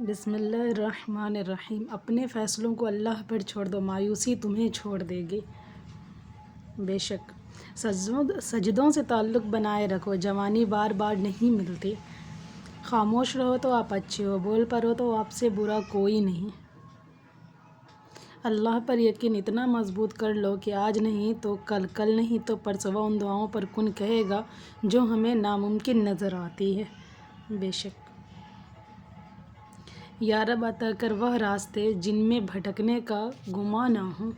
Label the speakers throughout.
Speaker 1: بسم اللہ الرحمن الرحیم۔ اپنے فیصلوں کو اللہ پر چھوڑ دو، مایوسی تمہیں چھوڑ دے گی۔ بے شک سجدوں سے تعلق بنائے رکھو، جوانی بار بار نہیں ملتی۔ خاموش رہو تو آپ اچھے ہو، بول پڑو تو آپ سے برا کوئی نہیں۔ اللہ پر یقین اتنا مضبوط کر لو کہ آج نہیں تو کل، کل نہیں تو پرسوں وہ ان دعاؤں پر کن کہے گا جو ہمیں ناممکن نظر آتی ہے۔ بے شک یا رب عطا کر وہ راستے جن میں بھٹکنے کا گمان نہ ہو۔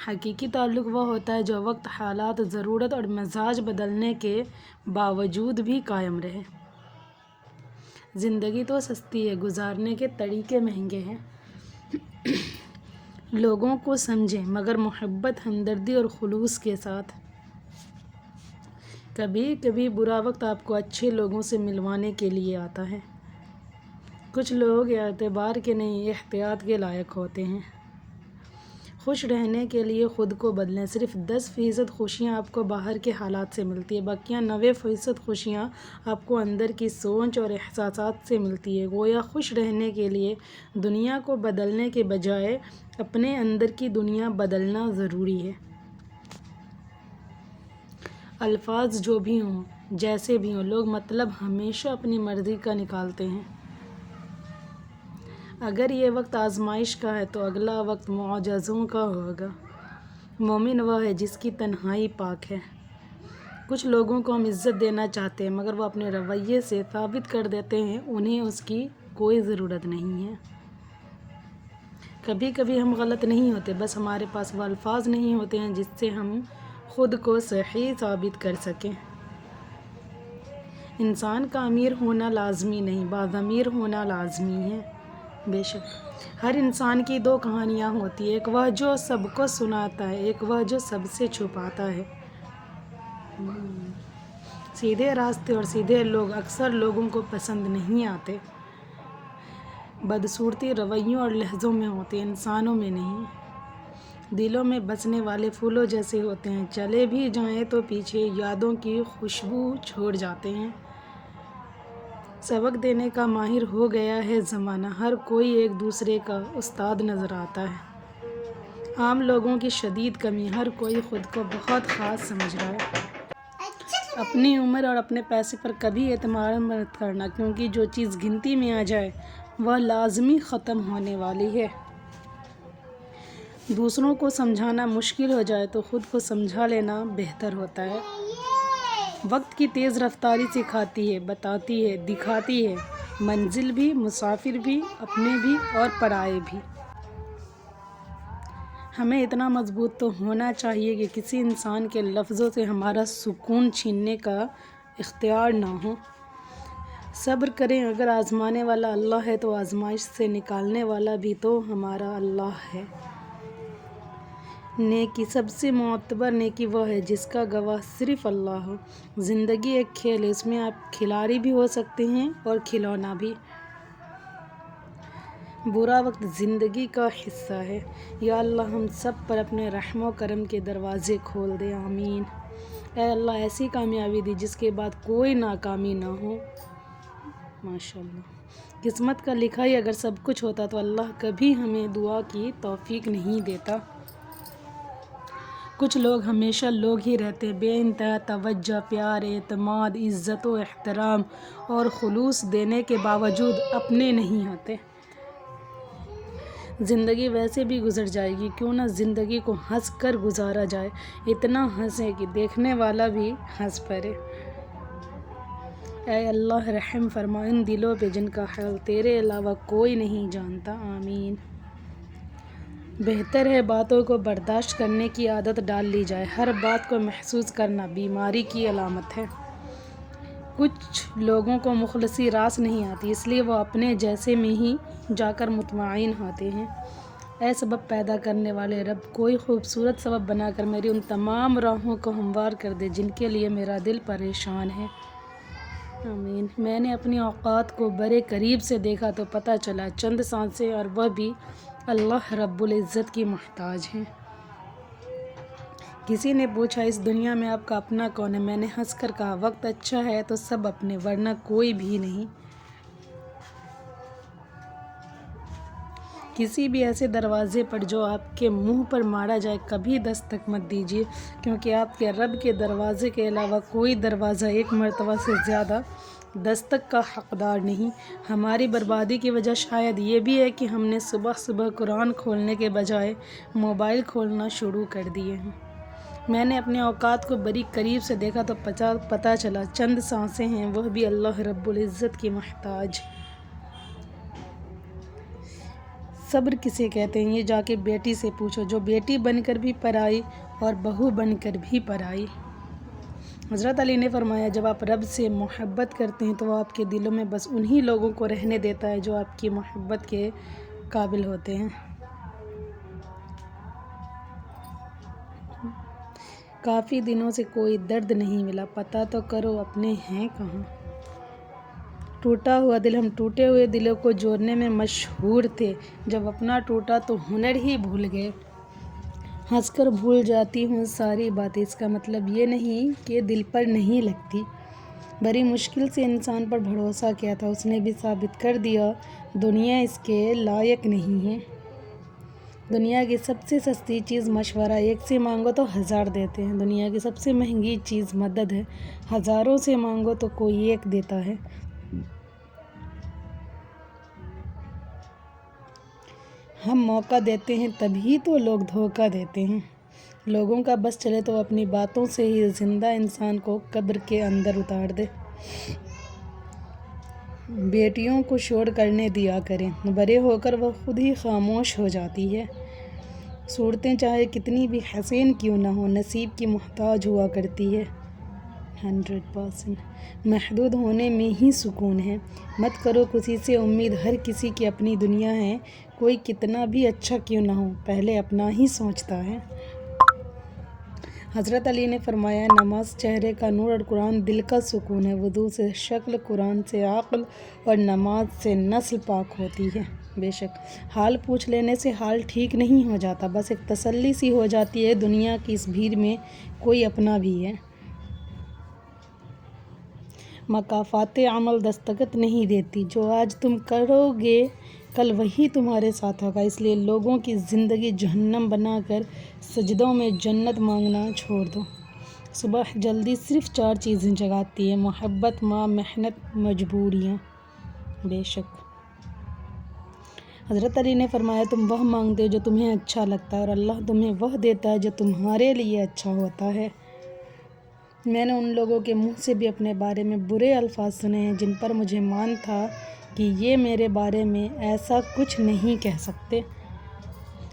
Speaker 1: حقیقی تعلق وہ ہوتا ہے جو وقت، حالات، ضرورت اور مزاج بدلنے کے باوجود بھی قائم رہے۔ زندگی تو سستی ہے، گزارنے کے طریقے مہنگے ہیں۔ لوگوں کو سمجھیں مگر محبت، ہمدردی اور خلوص کے ساتھ۔ کبھی کبھی برا وقت آپ کو اچھے لوگوں سے ملوانے کے لیے آتا ہے۔ کچھ لوگ اعتبار کے نہیں، احتیاط کے لائق ہوتے ہیں۔ خوش رہنے کے لیے خود کو بدلیں۔ صرف 10% خوشیاں آپ کو باہر کے حالات سے ملتی ہے، باقی 90% خوشیاں آپ کو اندر کی سوچ اور احساسات سے ملتی ہے۔ گویا خوش رہنے کے لیے دنیا کو بدلنے کے بجائے اپنے اندر کی دنیا بدلنا ضروری ہے۔ الفاظ جو بھی ہوں، جیسے بھی ہوں، لوگ مطلب ہمیشہ اپنی مرضی کا نکالتے ہیں۔ اگر یہ وقت آزمائش کا ہے تو اگلا وقت معجزوں کا ہوگا۔ مومن وہ ہے جس کی تنہائی پاک ہے۔ کچھ لوگوں کو ہم عزت دینا چاہتے ہیں مگر وہ اپنے رویے سے ثابت کر دیتے ہیں انہیں اس کی کوئی ضرورت نہیں ہے۔ کبھی کبھی ہم غلط نہیں ہوتے، بس ہمارے پاس وہ الفاظ نہیں ہوتے ہیں جس سے ہم خود کو صحیح ثابت کر سکیں۔ انسان کا امیر ہونا لازمی نہیں، باضمیر ہونا لازمی ہے۔ بے شک ہر انسان کی دو کہانیاں ہوتی ہیں، ایک وہ جو سب کو سناتا ہے، ایک وہ جو سب سے چھپاتا ہے۔ سیدھے راستے اور سیدھے لوگ اکثر لوگوں کو پسند نہیں آتے۔ بدصورتی رویوں اور لہجوں میں ہوتی ہے، انسانوں میں نہیں۔ دلوں میں بسنے والے پھولوں جیسے ہوتے ہیں، چلے بھی جائیں تو پیچھے یادوں کی خوشبو چھوڑ جاتے ہیں۔ سبق دینے کا ماہر ہو گیا ہے زمانہ، ہر کوئی ایک دوسرے کا استاد نظر آتا ہے۔ عام لوگوں کی شدید کمی، ہر کوئی خود کو بہت خاص سمجھ رہا ہے۔ اپنی عمر اور اپنے پیسے پر کبھی اعتماد مت کرنا، کیونکہ جو چیز گنتی میں آ جائے وہ لازمی ختم ہونے والی ہے۔ دوسروں کو سمجھانا مشکل ہو جائے تو خود کو سمجھا لینا بہتر ہوتا ہے۔ وقت کی تیز رفتاری سکھاتی ہے، بتاتی ہے، دکھاتی ہے منزل بھی، مسافر بھی، اپنے بھی اور پرائے بھی۔ ہمیں اتنا مضبوط تو ہونا چاہیے کہ کسی انسان کے لفظوں سے ہمارا سکون چھیننے کا اختیار نہ ہو۔ صبر کریں، اگر آزمانے والا اللہ ہے تو آزمائش سے نکالنے والا بھی تو ہمارا اللہ ہے۔ نیکی سب سے معتبر نیکی وہ ہے جس کا گواہ صرف اللہ ہو۔ زندگی ایک کھیل ہے، اس میں آپ کھلاڑی بھی ہو سکتے ہیں اور کھلونا بھی۔ برا وقت زندگی کا حصہ ہے۔ یا اللہ ہم سب پر اپنے رحم و کرم کے دروازے کھول دے، آمین۔ اے اللہ ایسی کامیابی دی جس کے بعد کوئی ناکامی نہ ہو۔ ماشاءاللہ قسمت کا لکھا ہی اگر سب کچھ ہوتا تو اللہ کبھی ہمیں دعا کی توفیق نہیں دیتا۔ کچھ لوگ ہمیشہ لوگ ہی رہتے، بے انتہا توجہ، پیار، اعتماد، عزت و احترام اور خلوص دینے کے باوجود اپنے نہیں ہوتے۔ زندگی ویسے بھی گزر جائے گی، کیوں نہ زندگی کو ہنس کر گزارا جائے، اتنا ہنسیں کہ دیکھنے والا بھی ہنس پڑے۔ اے اللہ رحم فرما ان دلوں پہ جن کا حال تیرے علاوہ کوئی نہیں جانتا، آمین۔ بہتر ہے باتوں کو برداشت کرنے کی عادت ڈال لی جائے، ہر بات کو محسوس کرنا بیماری کی علامت ہے۔ کچھ لوگوں کو مخلصی راس نہیں آتی، اس لیے وہ اپنے جیسے میں ہی جا کر مطمئن ہوتے ہیں۔ اے سبب پیدا کرنے والے رب، کوئی خوبصورت سبب بنا کر میری ان تمام راہوں کو ہموار کر دے جن کے لیے میرا دل پریشان ہے، آمین۔ میں نے اپنی اوقات کو بڑے قریب سے دیکھا تو پتہ چلا چند سانسیں اور وہ بھی اللہ رب العزت کی محتاج ہیں۔ کسی نے پوچھا اس دنیا میں آپ کا اپنا کون ہے؟ میں نے ہنس کر کہا وقت اچھا ہے تو سب اپنے، ورنہ کوئی بھی نہیں۔ کسی بھی ایسے دروازے پر جو آپ کے منہ پر مارا جائے کبھی دستک مت دیجیے، کیونکہ آپ کے رب کے دروازے کے علاوہ کوئی دروازہ ایک مرتبہ سے زیادہ دستک کا حقدار نہیں۔ ہماری بربادی کی وجہ شاید یہ بھی ہے کہ ہم نے صبح صبح قرآن کھولنے کے بجائے موبائل کھولنا شروع کر دیے ہیں۔ میں نے اپنے اوقات کو بڑی قریب سے دیکھا تو پتہ چلا چند سانسیں ہیں، وہ بھی اللہ رب العزت کی محتاج۔ صبر کسے کہتے ہیں یہ جا کے بیٹی سے پوچھو، جو بیٹی بن کر بھی پرائی اور بہو بن کر بھی پرائی۔ حضرت علی نے فرمایا جب آپ رب سے محبت کرتے ہیں تو وہ آپ کے دلوں میں بس انہی لوگوں کو رہنے دیتا ہے جو آپ کی محبت کے قابل ہوتے ہیں۔ کافی دنوں سے کوئی درد نہیں ملا، پتہ تو کرو اپنے ہیں کہاں۔ ٹوٹا ہوا دل، ہم ٹوٹے ہوئے دلوں کو جوڑنے میں مشہور تھے، جب اپنا ٹوٹا تو ہنر ہی بھول گئے۔ ہنس کر بھول جاتی ہوں ساری باتیں، اس کا مطلب یہ نہیں کہ دل پر نہیں لگتی۔ بڑی مشکل سے انسان پر بھروسہ کیا تھا، اس نے بھی ثابت کر دیا دنیا اس کے لائق نہیں ہے۔ دنیا کی سب سے سستی چیز مشورہ، ایک سے مانگو تو 1000 دیتے ہیں۔ دنیا کی سب سے مہنگی چیز مدد ہے، ہزاروں سے مانگو تو کوئی ایک دیتا ہے۔ ہم موقع دیتے ہیں تبھی تو لوگ دھوکہ دیتے ہیں۔ لوگوں کا بس چلے تو اپنی باتوں سے ہی زندہ انسان کو قبر کے اندر اتار دے۔ بیٹیوں کو شور کرنے دیا کریں، بڑے ہو کر وہ خود ہی خاموش ہو جاتی ہے۔ صورتیں چاہے کتنی بھی حسین کیوں نہ ہوں، نصیب کی محتاج ہوا کرتی ہے۔ 100% محدود ہونے میں ہی سکون ہے۔ مت کرو کسی سے امید، ہر کسی کی اپنی دنیا ہے، کوئی کتنا بھی اچھا کیوں نہ ہو پہلے اپنا ہی سوچتا ہے۔ حضرت علی نے فرمایا نماز چہرے کا نور اور قرآن دل کا سکون ہے۔ وضو سے شکل، قرآن سے عقل اور نماز سے نسل پاک ہوتی ہے۔ بے شک حال پوچھ لینے سے حال ٹھیک نہیں ہو جاتا، بس ایک تسلی سی ہو جاتی ہے دنیا کی اس بھیڑ میں کوئی اپنا بھی ہے۔ مکافات عمل دستخط نہیں دیتی، جو آج تم کرو گے کل وہی تمہارے ساتھ ہوگا۔ اس لیے لوگوں کی زندگی جہنم بنا کر سجدوں میں جنت مانگنا چھوڑ دو۔ صبح جلدی صرف 4 چیزیں جگاتی ہے، محبت، ماں، محنت، مجبوریاں۔ بے شک حضرت علی نے فرمایا تم وہ مانگتے ہو جو تمہیں اچھا لگتا ہے، اور اللہ تمہیں وہ دیتا ہے جو تمہارے لیے اچھا ہوتا ہے۔ میں نے ان لوگوں کے منہ سے بھی اپنے بارے میں برے الفاظ سنے ہیں جن پر مجھے مان تھا کہ یہ میرے بارے میں ایسا کچھ نہیں کہہ سکتے۔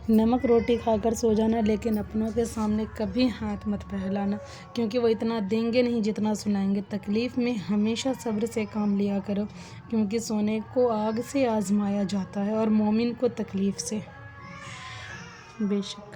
Speaker 1: نمک روٹی کھا کر سو جانا، لیکن اپنوں کے سامنے کبھی ہاتھ مت پھیلانا، کیونکہ وہ اتنا دیں گے نہیں جتنا سنائیں گے۔ تکلیف میں ہمیشہ صبر سے کام لیا کرو، کیونکہ سونے کو آگ سے آزمایا جاتا ہے اور مومن کو تکلیف سے۔ بے شک